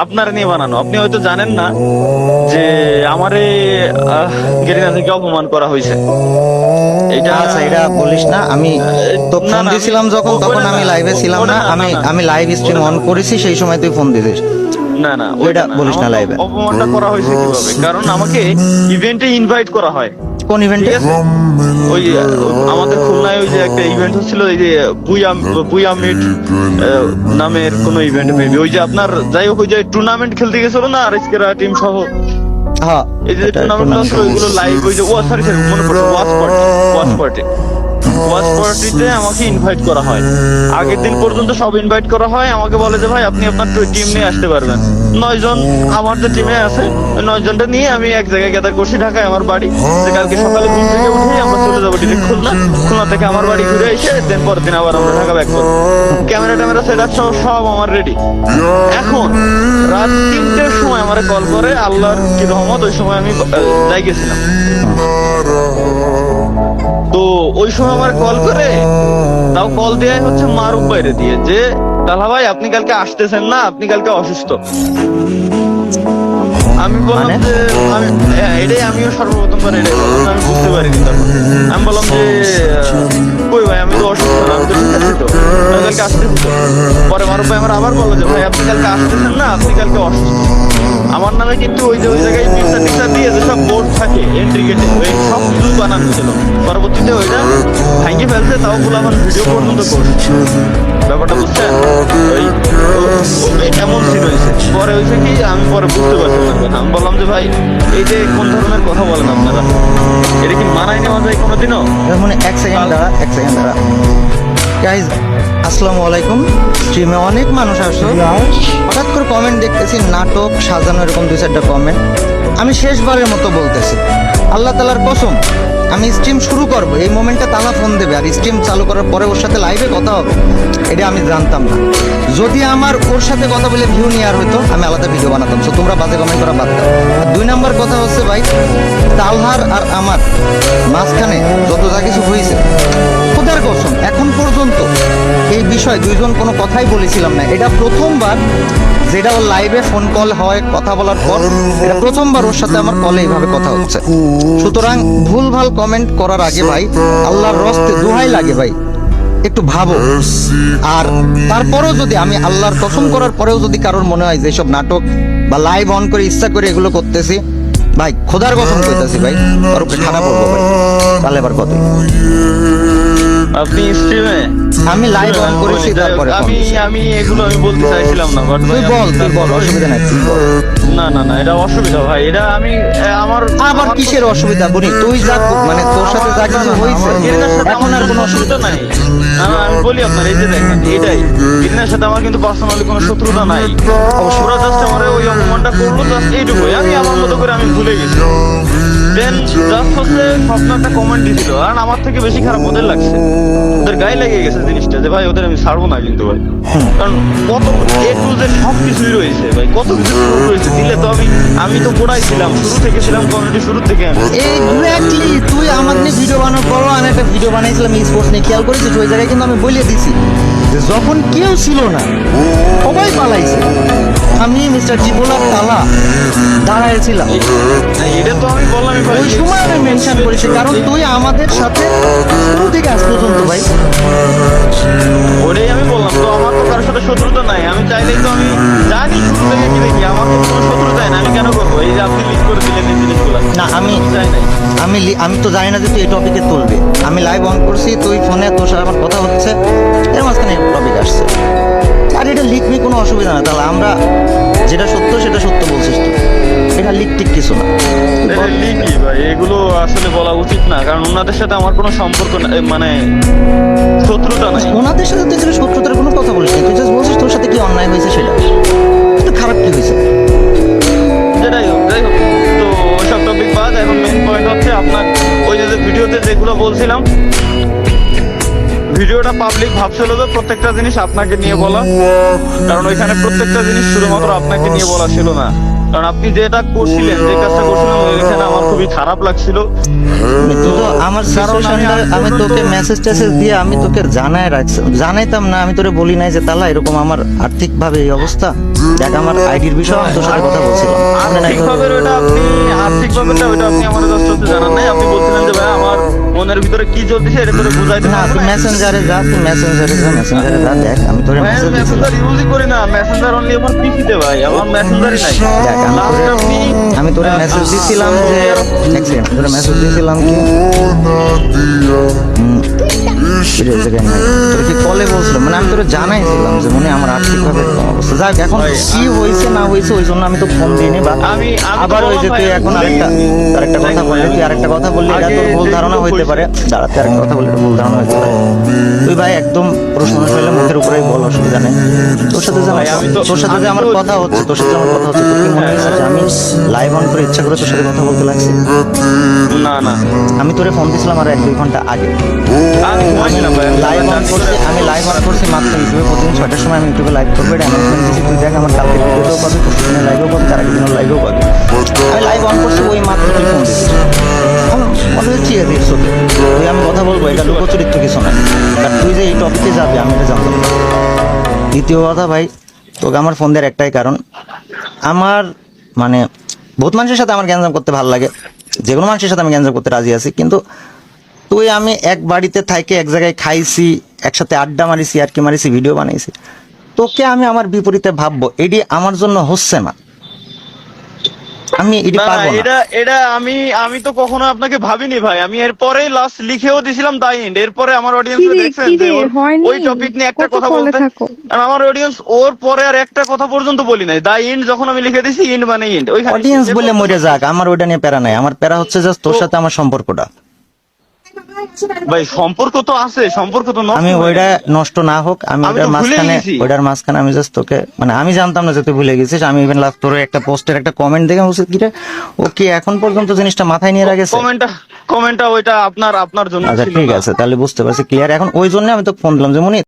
আপনার নিয়ে বানানো। আপনি হয়তো জানেন না যে আমারে গেরিনা থেকে অপমান করা হয়েছে। এটা আচ্ছা, এটা বলিস না। আমি তো না ফোন না দিছিলাম যখন, তখন আমি লাইভে ছিলাম না। আমি লাইভ স্ট্রিম অন করেছি, সেই সময় তুই ফোন দিছিস। না না তো ওইটা এটা না, বলিস না আমাকে লাইভে। অপমানটা করা হয়েছে কিভাবে? কারণ আমাকে ইভেন্টে ইনভাইট করা হয়। কোন ইভেন্টে? ঠিক আছে, ওই আমাদের খুলনায় ওই যে একটা ইভেন্ট হচ্ছিল, এই যে বুয়া বুয়া মিট নামের কোন ইভেন্ট, মেবি ওই যে আপনার, যাই হোক, ওই যে টুর্নামেন্ট খেলতে গেছিল না আরেস্কেরা টিম সহ, হ্যাঁ, এই যে এটা টুর্নামেন্ট tournament হচ্ছিল ওইগুলো লাইভ, ওই যে সরি সরি মনে পড়ছে, ওয়াচ পার্টিতে আমাকে ইনভাইট করা হয়। আগের দিন পর্যন্ত সব ইনভাইট করা হয়, আমাকে বলে যে ভাই আপনি আপনার টিম নিয়ে আসতে পারবেন। 9 জন আমার যে টিমে আছে, ওই 9 জনটা নিয়ে আমি এক জায়গায় গ্যাদার করছি, ঢাকায় আমার বাড়ি। যে কালকে সকালে ঘুম থেকে উঠে আমরা চলে যাবো ডিরেক্ট খুলনা, খুলনা থেকে আমার বাড়ি ঘুরে এসে দেন পরের দিন আবার আমরা ঢাকা ব্যাক করবো। ক্যামেরা ট্যামেরা সেট আপ সব আমার রেডি। এখন রাত 3টের সময় আমার কল করে, আল্লাহর কি রহমত, ওই সময় আমি যাই গেছিলাম। তো ওই সময় আমার কল করে, তাও কল দেয় হচ্ছে মারুফ বাইরে দিয়ে, যে তালা ভাই আপনি কালকে আসতেছেন না, আপনি কালকে অসুস্থ। আমি বললাম যে এটাই আমিও সর্বপ্রথমবার এটাই বললাম, আমি বুঝতে পারিনি তখন। আমি বললাম যে কই ভাই আমি তো অসুস্থ না, আমি তো ঠিক আছি তো, আমি কালকে আসতেছি তো। পরে মারুফ ভাই আমার আবার বললো যে ভাই আপনি কালকে আসতেছেন না, আপনি কালকে অসুস্থ। আমার নামে কিন্তু ওই যে ওই জায়গায় পিকচার টিকচার দিয়ে যেসব বোর্ড থাকে এন্ট্রি গেটে, ওই সব কিছু বানানো ছিল। পরবর্তীতে ওইটা ভাঙিয়ে ফেলছে, তাও বলে আমার ভিডিও পর্যন্ত করছে। ব্যাপারটা বুঝছেন? এমন সিন হয়েছে। পরে হয়েছে কি, আমি পরে বুঝতে পারছি না। আমি বললাম যে ভাই এই যে কোন ধরনের কথা বলেন আপনারা, এটা কি মানায় নেওয়া যায় কোনোদিনও? মানে এক সেকেন্ড দাঁড়া। গাইজ আসসালামু আলাইকুম। স্ট্রিমে অনেক মানুষ আসছো, হঠাৎ করে কমেন্ট দেখতেছি নাটক সাজানো, এরকম 2-4টা কমেন্ট। আমি শেষবারের মতো বলতেছি, আল্লাহ তাআলার কসম, আমি স্ট্রিম শুরু করব এই মোমেন্টে তালা ফোন দেবে, আর স্ট্রিম চালু করার পরে ওর সাথে লাইভে কথা হবে, এটা আমি জানতাম না। যদি আমার ওর সাথে কথা বলে ভিউ নিয়ে আর হইতো, আমি আলাদা ভিডিও বানাতাম। সো তোমরা বাজে কমেন্ট করা বাদ দাও। আর 2 নাম্বার কথা হচ্ছে ভাই, তালহার আর আমার মাঝখানে যত যা কিছু হয়েছে, খোদার কসম এখন পর্যন্ত এই বিষয়ে 2 জন কোনো কথাই বলেছিলাম না। এটা প্রথমবার যেটা ওর লাইভে ফোন কল হয়, কথা বলার পর এটা প্রথমবার ওর সাথে আমার কলে এইভাবে কথা হচ্ছে। সুতরাং ভুলভাল কমেন্ট করার আগে ভাই, আল্লাহর রস্তে দোহাই লাগে ভাই, একটু ভাবো। আর তারপরেও যদি, আমি আল্লাহর কসম করার পরেও যদি কারোর মনে হয় যে সব নাটক বা লাইভ অন করে ইচ্ছা করে এগুলো করতেছি, ভাই খোদার কসম করতেছি ভাই, ওর উপরে খারাপ করবো ভাই। তাহলে এবার কত আপনি স্ট্রিমে, আমি লাইভ অন করেছি, তারপরে আমি এগুলো আমি বলতে চাইছিলাম না, বাট তুই বল, অসুবিধা নাই, তুই বল। না এটা অসুবিধা ভাই, এটা আমি আমার আবার কিসের অসুবিধা বলি? তুই যা, মানে তোর সাথে যা কিছু হয়েছে এখন আর কোনো অসুবিধা নাই। আমি বলি আপনার, এই যে দেখেন, এটাই গিরিনার সাথে আমার কিন্তু পার্সোনালি কোনো শত্রুতা নাই। ওরা জাস্ট আমার ওই অপমানটা করলো, জাস্ট এইটুকুই। আমি আমার মতো করে আমি ভুলে গেছি। দেন জাস্ট হচ্ছে স্বপ্ন একটা কমেন্ট দিছিল, আর আমার থেকে বেশি খারাপ ওদের লাগছে, ওদের গায়ে লেগে গেছে জিনিসটা, যে ভাই ওদের আমি ছাড়বো না কিন্তু ভাই। কারণ কত এ টু জেড সব কিছুই রয়েছে ভাই, কত কিছু রয়েছে দিলে। তো আমি তো গোড়াই ছিলাম, শুরু থেকে ছিলাম, কমিউনিটি শুরু থেকে আমি। এক্স্যাক্টলি, তুই আমার নিয়ে ভিডিও বানানোর পরও আমি একটা ভিডিও বানাইছিলাম স্পোর্টস নিয়ে, খেয়াল করেছিস? ওই জায়গায় কিন্তু আমি বলে দিছি যে যখন কেউ ছিল না, সবাই পালাইছে, আমি মিস্টার জিবোলার তালা দাঁড়াইছিলাম। এটা তো আমি বললামই ভাই, ওই সময় আমি মেনশন করেছি, কারণ তুই আমাদের সাথে শুরু থেকে আজ পর্যন্ত ভাই। ওটাই আমি বললাম, তো আমার তো কারোর সাথে শত্রুতা নাই। আমি চাইলেই তো, আমি জানি শুরু থেকে কি দেখি, আমার তো কোনো শত্রুতাই না। আমি কেন করবো? এই যে আপনি লিক করে দিলেন এই জিনিসগুলো, না আমি চাই নাই। আমি তো জানি না যে তুই এই টপিকে তুলবি। আমি লাইভ অন করছি, তুই ফোনে তোর সাথে আমার কথা হচ্ছে, এর মাঝখানে টপিক আসছে। আর এটা লিক নিয়ে কোনো অসুবিধা না, তাহলে আমরা যেটা সত্য সেটা সত্য বলছিস তুই, এটা লিক টিক কিছু না। লিকই ভাই, এগুলো আসলে বলা উচিত না, কারণ ওনাদের সাথে আমার কোনো সম্পর্ক মানে শত্রুতা নাই। ওনাদের সাথে তুই যেটা শত্রুতার কোনো কথা বলিস না, তুই জাস্ট বলছিস তোর সাথে কি অন্যায় হয়েছে সেটা, তো খারাপ কি হয়েছে। যাই হোক, তো ওইসব টপিক বাদ। এখন মেন পয়েন্ট হচ্ছে আপনার ওই যে ভিডিওতে যেগুলো বলছিলাম, ভিডিওটা পাবলিক ভাবছিল যে প্রত্যেকটা জিনিস আপনাকে নিয়ে বলা, কারণ ওইখানে প্রত্যেকটা জিনিস শুধুমাত্র আপনাকে নিয়ে বলা ছিল না। কারণ আপনি যেটা করছিলেন, যে কাজটা করছিলেন, ওইখানে আমার খুবই খারাপ লাগছিল। কিন্তু আমার সিচুয়েশনটা আমি তোকে মেসেজ টেসেজ দিয়ে আমি তোকে জানাইতাম না, আমি তোরে বলি নাই যে তালা এরকম আমার আর্থিক ভাবে এই অবস্থা, দেখ আমার আইডির বিষয়ে আমি তোর সাথে কথা বলছিলাম। মনে নাই তোর? আর্থিকভাবে ওটা আপনি আমার জাস্ট হতে জানান নাই। আপনি বলছিলেন যে ভাই আমার মনের ভিতরে কি চলতেছে এটা তোরে বুঝাইতে না, পারবো তুই না। মেসেঞ্জারে যা, দেখ আমি তোরে ভাই, মেসেজ দিছিলাম। মেসেঞ্জার ইউজই করি না, মেসেঞ্জার অনলি আমার পিসিতে ভাই, আমার মেসেঞ্জারই নাই। দেখ Last আমি তোরে মেসেজ দিছিলাম যে এক সেকেন্ড, তোরে মেসেজ দিছিলাম কি তোর কি কলে বলছিলাম, মানে আমি তোরে জানাইছিলাম যে মনে আমার আর্থিক ভাবে অবস্থা। যাক এখন কি হয়েছে না হয়েছে ওই জন্য আমি তো ফোন দিইনি। বা আমি আবার ওই যে বললাম তুই ভাই, এখন আরেকটা কথা বললি, তুই আরেকটা কথা বললি, এটা তোর ভুল ধারণা হইতে পারে। দাঁড়াতে আরেকটা কথা বললি, এটা ভুল ধারণা হইতে পারে। তুই ভাই একদম প্রশ্ন হইলে মুখের উপরেই বল, অসুবিধা নেই। তোর সাথে যে ভাই, তোর সাথে যে আমার কথা হচ্ছে, তোর সাথে আমার কথা হচ্ছে, তোর কি মনে হয়েছে যে আমি লাইভ অন করে ইচ্ছা করে তোর সাথে কথা বলতে লাগছি? না না, আমি তোরে ফোন দিছিলাম আর 1-2 ঘন্টা আগে। আমি ঘুমাইছিলাম ভাই। আমি লাইভ অন করছি মাত্র ইউটিউবে। প্রতিদিন 6টার সময় আমি ইউটিউবে লাইভ করবো, এটা অ্যানাউন্সমেন্ট দিচ্ছি। তুই দেখ আমার কালকে ভিডিওতেও পাবি, প্রতিদিনের লাইভেও পাবি, তার আগের দিনের লাইভেও পাবি। আমি লাইভ অন করছি, ওই মাত্র তুই ফোন দিচ্ছিস। মনে হচ্ছে দিচ্ছ তুই, আমি কথা বলবো, এটা লোকচরিত্র কিছু না। আর তুই যে এই টপিকে যাবি আমি এটা জানতাম না। দ্বিতীয় কথা ভাই, তোকে আমার ফোন দেওয়ার একটাই কারণ, আমার মানে বহুত মানুষের সাথে আমার গ্যাঞ্জাম করতে ভালো লাগে, যে কোনো মানুষের সাথে আমি গ্যাঞ্জাম করতে রাজি আছি। কিন্তু তুই আমি এক বাড়িতে থাইকে এক জায়গায় খাইছি, একসাথে আড্ডা মারিছি, আর কি মারিছি, ভিডিও বানাইছি, তোকে আমি আমার বিপরীতে ভাববো, এটি আমার জন্য হচ্ছে না। আমি এটি না, পারবো না। এটা আমি তো কখনো আপনাকে ভাবিনি ভাই। আমি এরপরে লাস্ট লিখেও দিছিলাম তাই এন্ড। এরপরে আমার অডিয়েন্স কিরে, দেখছেন যে কিরে, হয়নি? ওই টপিক নিয়ে একটা কত কথা ফলে বলতে, থাকো? আর আমার অডিয়েন্স ওর পরে আর একটা কথা পর্যন্ত বলি নাই। দা এন্ড যখন আমি লিখে দিছি, এন্ড মানে এন্ড, ওইখানে অডিয়েন্স বলে মরে যাক, আমার ওইটা নিয়ে প্যারা নাই। আমার প্যারা হচ্ছে জাস্ট তোর সাথে আমার সম্পর্কটা। ভাই সম্পর্ক তো আছে, সম্পর্ক তো নষ্ট আমি হয় না। ওইটা নষ্ট না হোক, আমি আমি তো ভুলে গেছি। ওইটার মাঝখানে আমি জাস্ট তোকে, মানে আমি জানতাম না যে তুই ভুলে গেছিস। আমি ইভেন লাস্ট তোর একটা পোস্টের একটা কমেন্ট দেখে বলছি কি রে, ও কি এখন পর্যন্ত জিনিসটা মাথায় নিয়ে রাখেছে। কমেন্টটা ওইটা আপনার জন্য আচ্ছা ছিল ঠিক না। আছে, তাহলে বুঝতে পারছি ক্লিয়ার। এখন ওই জন্য আমি তো ফোন দিলাম যে মনি